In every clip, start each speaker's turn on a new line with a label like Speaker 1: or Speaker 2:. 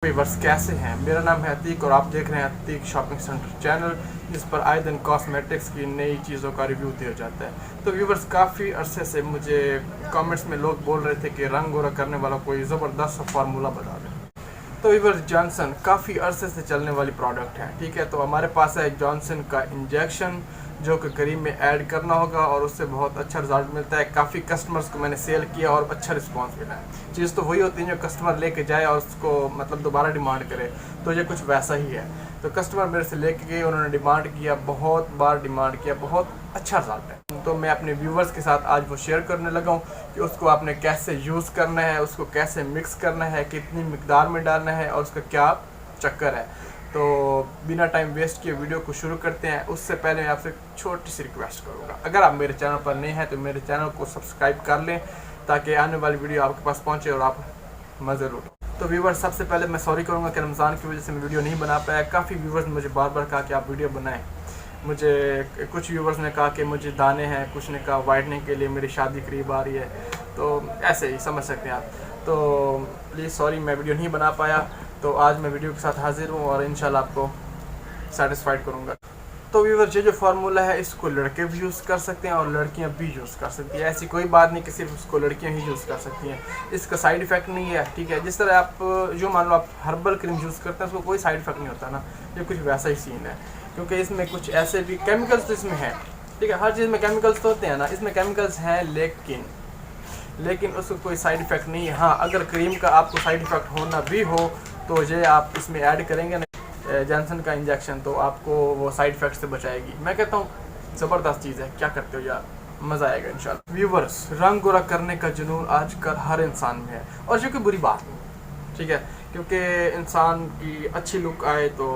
Speaker 1: Viewers कैसे हैं। मेरा नाम है अतीक और आप देख रहे हैं अतीक शॉपिंग सेंटर चैनल, जिस पर आए दिन कॉस्मेटिक्स की नई चीज़ों का रिव्यू दिया जाता है। तो व्यूअर्स काफ़ी अरसे से मुझे कमेंट्स में लोग बोल रहे थे कि रंग गोरा करने वाला कोई ज़बरदस्त फार्मूला बता दें। तो व्यूअर्स जॉनसन काफ़ी अरसे से चलने वाली प्रोडक्ट है, ठीक है। तो हमारे पास है जॉनसन का इंजेक्शन जो कि क्रीम में ऐड करना होगा और उससे बहुत अच्छा रिजल्ट मिलता है। काफ़ी कस्टमर्स को मैंने सेल किया और अच्छा रिस्पांस मिला है। चीज़ तो वही होती है जो कस्टमर लेके जाए और उसको मतलब दोबारा डिमांड करे, तो ये कुछ वैसा ही है। तो कस्टमर मेरे से लेके गए, उन्होंने डिमांड किया, बहुत बार डिमांड किया, बहुत अच्छा रिजल्ट है। तो मैं अपने व्यूवर्स के साथ आज वो शेयर करने लगा हूँ कि उसको आपने कैसे यूज़ करना है, उसको कैसे मिक्स करना है, कितनी मिकदार में डालना है और उसका क्या चक्कर है। तो बिना टाइम वेस्ट किए वीडियो को शुरू करते हैं। उससे पहले मैं आपसे छोटी सी रिक्वेस्ट करूँगा, अगर आप मेरे चैनल पर नए हैं तो मेरे चैनल को सब्सक्राइब कर लें ताकि आने वाली वीडियो आपके पास पहुँचे और आप मज़े लूटें। तो व्यूवर्स सबसे पहले मैं सॉरी करूँगा कि रमज़ान की वजह से मैं वीडियो नहीं बना पाया। काफ़ी व्यूवर्स ने मुझे बार बार कहा कि आप वीडियो बनाएं। मुझे कुछ व्यूवर्स ने कहा कि मुझे दाने हैं, कुछ ने कहा वाइटनिंग के लिए मेरी शादी करीब आ रही है, तो ऐसे ही समझ सकते हैं आप। तो प्लीज़ सॉरी मैं वीडियो नहीं बना पाया। तो आज मैं वीडियो के साथ हाजिर हूँ और इंशाल्लाह आपको सेटिस्फाइड करूँगा। तो व्यूअर्स ये जो फार्मूला है इसको लड़के भी यूज़ कर सकते हैं और लड़कियां भी यूज़ कर सकती हैं। ऐसी कोई बात नहीं कि सिर्फ उसको लड़कियां ही यूज़ कर सकती हैं। इसका साइड इफ़ेक्ट नहीं है, ठीक है। जिस तरह आप जो मान लो आप हर्बल क्रीम यूज़ करते हैं उसको कोई साइड इफ़ेक्ट नहीं होता ना, ये कुछ वैसा ही सीन है। क्योंकि इसमें कुछ ऐसे भी केमिकल्स तो इसमें हैं, ठीक है। हर चीज़ में केमिकल्स तो होते हैं ना, इसमें केमिकल्स हैं लेकिन उसको कोई साइड इफ़ेक्ट नहीं है। हाँ, अगर क्रीम का आपको साइड इफ़ेक्ट होना भी हो तो ये आप इसमें ऐड करेंगे ना जॉनसन का इंजेक्शन, तो आपको वो साइड इफ़ेक्ट से बचाएगी। मैं कहता हूँ ज़बरदस्त चीज़ है, क्या करते हो यार, मज़ा आएगा इंशाल्लाह। व्यूवर्स रंग गोरा करने का जुनून आजकल हर इंसान में है और जो कि बुरी बात नहीं, ठीक है। क्योंकि इंसान की अच्छी लुक आए तो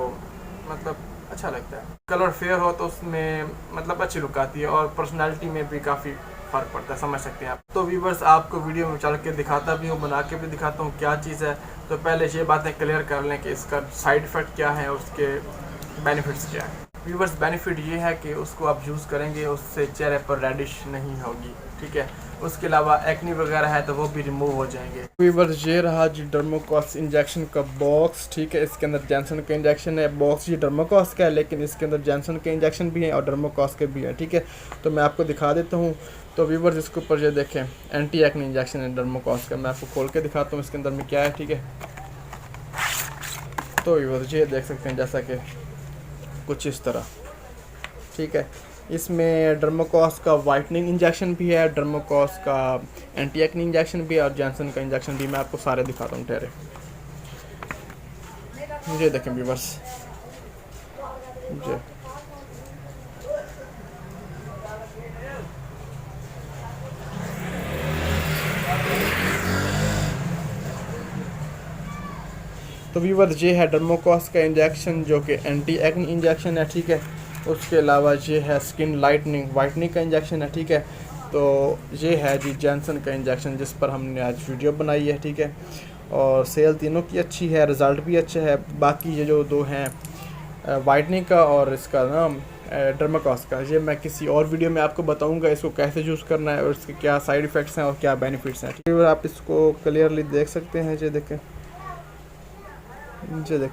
Speaker 1: मतलब अच्छा लगता है। कलर फेयर हो तो उसमें मतलब अच्छी लुक आती है और पर्सनैलिटी में भी काफ़ी फ़र्क पड़ता है, समझ सकते हैं आप। तो व्यूवर्स आपको वीडियो में चल के दिखाता भी हूँ, बना के भी दिखाता हूँ क्या चीज़ है। तो पहले ये बातें क्लियर कर लें कि इसका साइड इफ़ेक्ट क्या है और उसके बेनिफिट्स क्या है। व्यूवर्स बेनिफिट ये है कि उसको आप यूज़ करेंगे उससे चेहरे पर रेडिश नहीं होगी, ठीक है। उसके अलावा एक्नी वगैरह है तो वो भी रिमूव हो जाएंगे। व्यूवर्स ये रहा जी डर्मोकॉस इंजेक्शन का बॉक्स, ठीक है। इसके अंदर जॉनसन का इंजेक्शन है। बॉक्स ये डर्मोकॉस का है लेकिन इसके अंदर जॉनसन के इंजेक्शन भी हैं और डर्मोकॉस के भी हैं, ठीक है। तो मैं आपको दिखा देता हूँ। तो व्यूवर्स इसके ऊपर ये देखें एंटी एक्नी इंजेक्शन है डर्मोकॉस का। मैं आपको खोल के दिखाता हूँ इसके अंदर में क्या है, ठीक है। तो व्यूवर्स ये देख सकते हैं जैसा कि कुछ इस तरह, ठीक है। इसमें डर्मोकॉस का वाइटनिंग इंजेक्शन भी है, डर्मोकॉस का एंटी एक्नी इंजेक्शन भी है और जॉनसन का इंजेक्शन भी। मैं आपको सारे दिखाता हूँ ठहरे। ये देखें व्यूवर्स, जी तो व्यूवर्स ये है डर्मोकॉस का इंजेक्शन जो कि एंटी एक्नी इंजेक्शन है, ठीक है। उसके अलावा ये है स्किन लाइटनिंग वाइटनिंग का इंजेक्शन है, ठीक है। तो ये है जी जॉनसन का इंजेक्शन जिस पर हमने आज वीडियो बनाई है, ठीक है। और सेल तीनों की अच्छी है, रिज़ल्ट भी अच्छा है। बाकी ये जो दो हैं वाइटनिंग का और इसका नाम डर्मोकॉस का, ये मैं किसी और वीडियो में आपको बताऊंगा इसको कैसे यूज़ करना है और इसके क्या साइड इफ़ेक्ट्स हैं और क्या बेनिफिट्स हैं, ठीक है। आप इसको क्लियरली देख सकते हैं, ये देखें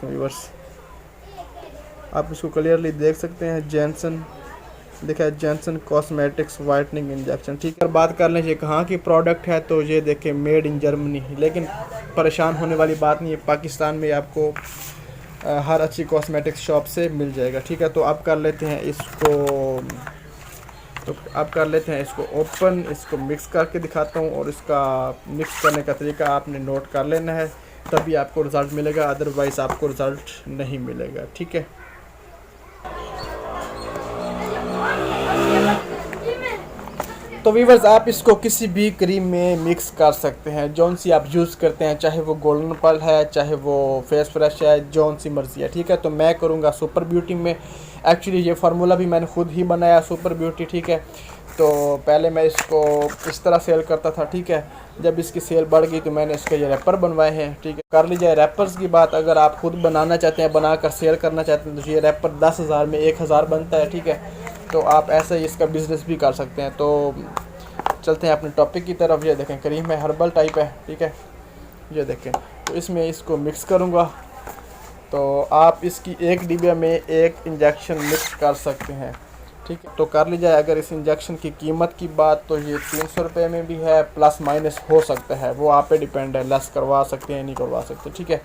Speaker 1: व्यूअर्स, आप इसको क्लियरली देख सकते हैं। जॉनसन देखा है, जॉनसन कॉस्मेटिक्स वाइटनिंग इंजेक्शन, ठीक है। बात कर लें ये कहाँ की प्रोडक्ट है तो ये देखें मेड इन जर्मनी। लेकिन परेशान होने वाली बात नहीं है, पाकिस्तान में आपको हर अच्छी कॉस्मेटिक्स शॉप से मिल जाएगा, ठीक है। तो आप कर लेते हैं इसको ओपन, इसको मिक्स करके दिखाता हूँ और इसका मिक्स करने का तरीका आपने नोट कर लेना है, तभी आपको रिज़ल्ट मिलेगा, अदरवाइज़ आपको रिज़ल्ट नहीं मिलेगा, ठीक है। तो व्यूवर्स आप इसको किसी भी क्रीम में मिक्स कर सकते हैं, जौन सी आप यूज़ करते हैं, चाहे वो गोल्डन पर्ल है, चाहे वो फेस फ्रेश है, जौन सी मर्ज़ी है, ठीक है। तो मैं करूँगा सुपर ब्यूटी में। एक्चुअली ये फार्मूला भी मैंने खुद ही बनाया सुपर ब्यूटी, ठीक है। तो पहले मैं इसको इस तरह सेल करता था, ठीक है। जब इसकी सेल बढ़ गई तो मैंने इसके ये रैपर बनवाए हैं, ठीक है। कर लीजिए रैपर्स की बात, अगर आप खुद बनाना चाहते हैं, बनाकर सेल करना चाहते हैं तो ये रैपर 10,000 में 1,000 बनता है, ठीक है। तो आप ऐसे ही इसका बिज़नेस भी कर सकते हैं। तो चलते हैं अपने टॉपिक की तरफ। ये देखें क्रीम है, हर्बल टाइप है, ठीक है। ये देखें तो इसमें इसको मिक्स करूँगा। तो आप इसकी एक डिब्बे में एक इंजेक्शन मिक्स कर सकते हैं, ठीक है। तो कर ली जाए। अगर इस इंजेक्शन की कीमत की बात तो ये 300 रुपये में भी है, प्लस माइनस हो सकता है, वो आप पे डिपेंड है, लेस करवा सकते हैं नहीं करवा सकते, ठीक है।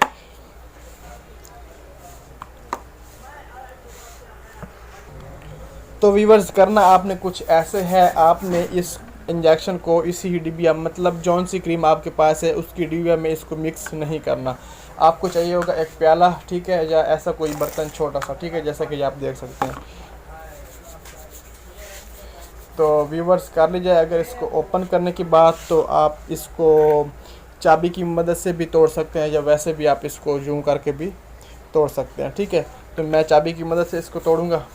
Speaker 1: तो व्यूवर्स करना आपने कुछ ऐसे है, आपने इस इंजेक्शन को इसी डिबिया मतलब जौन सी क्रीम आपके पास है उसकी डिबिया में इसको मिक्स नहीं करना। आपको चाहिए होगा एक प्याला, ठीक है, या ऐसा कोई बर्तन छोटा सा, ठीक है, जैसा कि आप देख सकते हैं। तो व्यूवर्स कर लीजिए। अगर इसको ओपन करने की बात तो आप इसको चाबी की मदद से भी तोड़ सकते हैं, या वैसे भी आप इसको जूम करके भी तोड़ सकते हैं, ठीक है। तो मैं चाबी की मदद से इसको तोड़ूंगा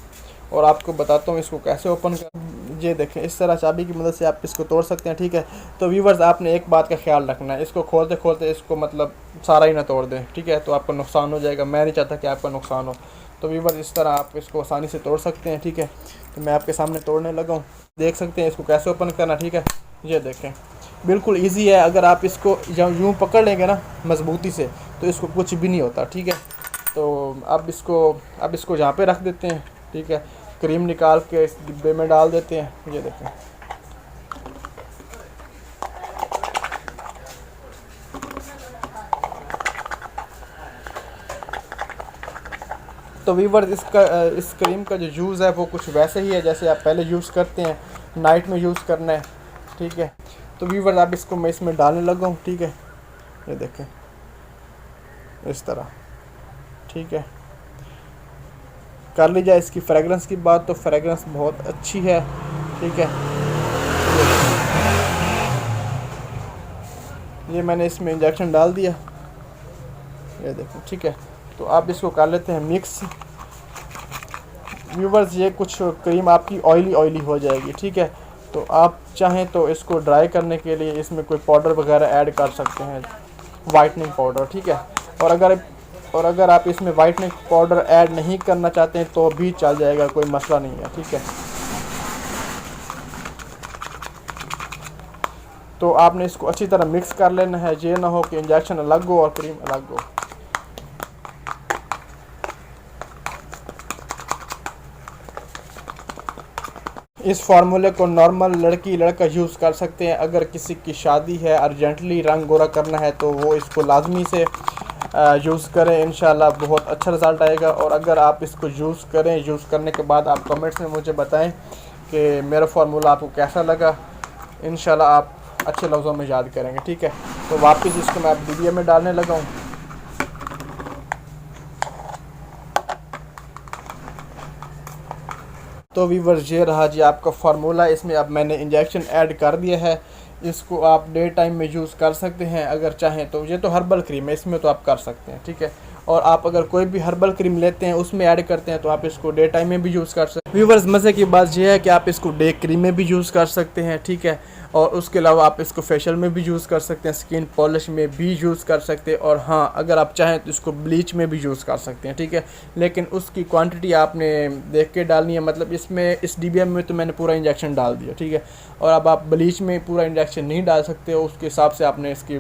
Speaker 1: और आपको बताता हूँ इसको कैसे ओपन कर। ये देखें, इस तरह चाबी की मदद से आप इसको तोड़ सकते हैं, ठीक है। तो व्यूवर्स आपने एक बात का ख्याल रखना है, इसको खोलते खोलते इसको मतलब सारा ही ना तोड़ दें, ठीक है, तो आपको नुकसान हो जाएगा। मैं नहीं चाहता कि आपका नुकसान हो। तो व्यूवर्स इस तरह आप इसको आसानी से तोड़ सकते हैं, ठीक है। तो मैं आपके सामने तोड़ने लगा हूँ, देख सकते हैं इसको कैसे ओपन करना, ठीक है। ये देखें बिल्कुल ईजी है। अगर आप इसको यूँ पकड़ लेंगे ना मजबूती से तो इसको कुछ भी नहीं होता, ठीक है। तो अब इसको जहाँ पे रख देते हैं, ठीक है। क्रीम निकाल के इस डिब्बे में डाल देते हैं। ये देखें, तो वीवर इस क्रीम का जो यूज़ है वो कुछ वैसे ही है जैसे आप पहले यूज़ करते हैं, नाइट में यूज़ करना है, ठीक है। तो वीवर आप इसको मैं इसमें डालने लगा हूँ, ठीक है। ये देखें इस तरह, ठीक है। कर ली जाए इसकी फ्रेगरेंस की बात तो फ्रेगरेंस बहुत अच्छी है, ठीक है। ये मैंने इसमें इंजेक्शन डाल दिया, ये देखो, ठीक है। तो आप इसको कर लेते हैं मिक्स। व्यूवर्स ये कुछ क्रीम आपकी ऑयली हो जाएगी, ठीक है। तो आप चाहें तो इसको ड्राई करने के लिए इसमें कोई पाउडर वगैरह ऐड कर सकते हैं, वाइटनिंग पाउडर, ठीक है। और अगर आप इसमें वाइटनिंग पाउडर ऐड नहीं करना चाहते हैं तो भी चल जाएगा, कोई मसला नहीं है, ठीक है। तो आपने इसको अच्छी तरह मिक्स कर लेना है, ये ना हो कि इंजेक्शन अलग हो और क्रीम अलग हो। इस फार्मूले को नॉर्मल लड़की लड़का यूज़ कर सकते हैं। अगर किसी की शादी है, अर्जेंटली रंग गोरा करना है तो वो इसको लाजमी से यूज़ करें, इंशाल्लाह बहुत अच्छा रिज़ल्ट आएगा। और अगर आप इसको यूज़ करें, यूज़ करने के बाद आप कमेंट्स में मुझे बताएं कि मेरा फार्मूला आपको कैसा लगा। इंशाल्लाह आप अच्छे लफ्ज़ों में याद करेंगे, ठीक है। तो वापस इसको मैं डिबिया में डालने लगा हूँ। तो व्यूअर्स ये रहा जी आपका फार्मूला। इसमें अब मैंने इंजेक्शन ऐड कर दिया है। इसको आप डे टाइम में यूज़ कर सकते हैं अगर चाहें तो। ये तो हर्बल क्रीम है, इसमें तो आप कर सकते हैं, ठीक है। और आप अगर कोई भी हर्बल क्रीम लेते हैं उसमें ऐड करते हैं तो आप इसको डे टाइम में भी यूज़ कर सकते हैं। व्यूअर्स मज़े की बात यह है कि आप इसको डे क्रीम में भी यूज़ कर सकते हैं, ठीक है। और उसके अलावा आप इसको फेशियल में भी यूज़ कर सकते हैं, स्किन पॉलिश में भी यूज़ कर सकते हैं। और हाँ, अगर आप चाहें तो इसको ब्लीच में भी यूज़ कर सकते हैं, ठीक है। लेकिन उसकी क्वांटिटी आपने देख के डालनी है। मतलब इसमें इस डिबिया में तो मैंने पूरा इंजेक्शन डाल दिया, ठीक है। और अब आप ब्लीच में पूरा इंजेक्शन नहीं डाल सकते हो, उसके हिसाब से आपने इसकी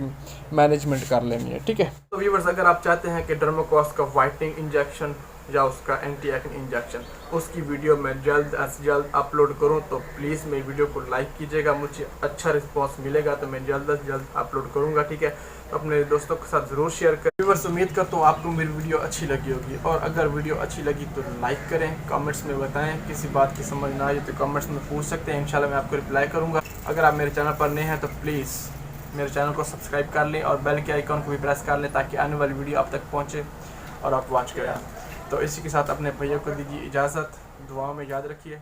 Speaker 1: मैनेजमेंट कर लेनी है, ठीक है। तो व्यूअर्स अगर आप चाहते हैं कि डर्माकोस का वाइटनिंग इंजेक्शन या उसका एंटी एक्ने इंजेक्शन उसकी वीडियो मैं जल्द अज जल्द अपलोड करूं तो प्लीज़ मेरी वीडियो को लाइक कीजिएगा। मुझे अच्छा रिस्पांस मिलेगा तो मैं जल्द अज जल्द अपलोड करूंगा, ठीक है। तो अपने दोस्तों के साथ ज़रूर शेयर करें। व्यूअर्स उम्मीद करता हूँ आपको मेरी वीडियो अच्छी लगी होगी। और अगर वीडियो अच्छी लगी तो लाइक करें, कमेंट्स में बताएं। किसी बात की समझ ना आए तो कमेंट्स में पूछ सकते हैं, इंशाल्लाह मैं आपको रिप्लाई करूँगा। अगर आप मेरे चैनल पर नए हैं तो प्लीज़ मेरे चैनल को सब्सक्राइब कर लें और बेल के आइकन को भी प्रेस कर लें ताकि आने वाली वीडियो आप तक पहुँचे और आप वॉच करें। तो इसी के साथ अपने भैया को दीजिए इजाज़त। दुआ में याद रखिए।